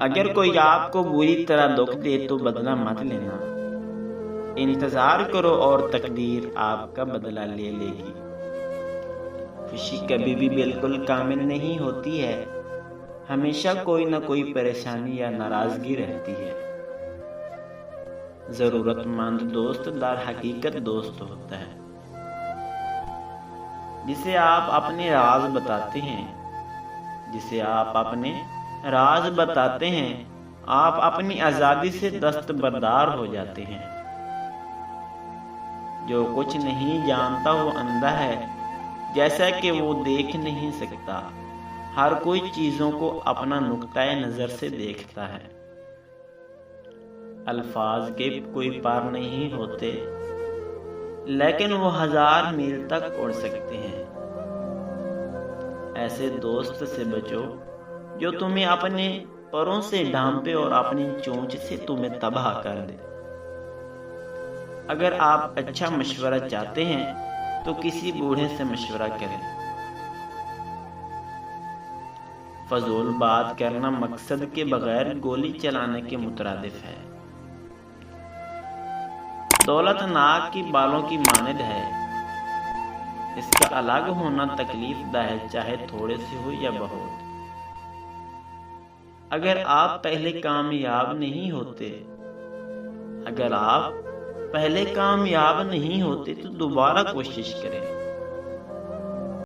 اگر کوئی آپ کو بری طرح دکھ دے تو بدلہ مت لینا، انتظار کرو اور تقدیر آپ کا بدلہ لے لے گی۔ خوشی کبھی بھی بالکل کامل نہیں ہوتی ہے، ہمیشہ کوئی نہ کوئی پریشانی یا ناراضگی رہتی ہے۔ ضرورت مند دوست در حقیقت دوست ہوتا ہے، جسے آپ اپنے راز بتاتے ہیں، آپ اپنی آزادی سے دستبردار ہو جاتے ہیں۔ جو کچھ نہیں جانتا وہ اندھا ہے، جیسا کہ وہ دیکھ نہیں سکتا۔ ہر کوئی چیزوں کو اپنا نقطۂ نظر سے دیکھتا ہے۔ الفاظ کے کوئی پار نہیں ہوتے، لیکن وہ 1000 میل تک اڑ سکتے ہیں۔ ایسے دوست سے بچو جو تمہیں اپنے پروں سے ڈھانپے اور اپنی چونچ سے تمہیں تباہ کر دے۔ اگر آپ اچھا مشورہ چاہتے ہیں تو کسی بوڑھے سے مشورہ کریں۔ فضول بات کرنا مقصد کے بغیر گولی چلانے کے مترادف ہے۔ دولت ناک کی بالوں کی مانند ہے، اس کا الگ ہونا تکلیف دہ ہے، چاہے تھوڑے سے ہو یا بہت۔ اگر آپ پہلے کامیاب نہیں ہوتے تو دوبارہ کوشش کریں۔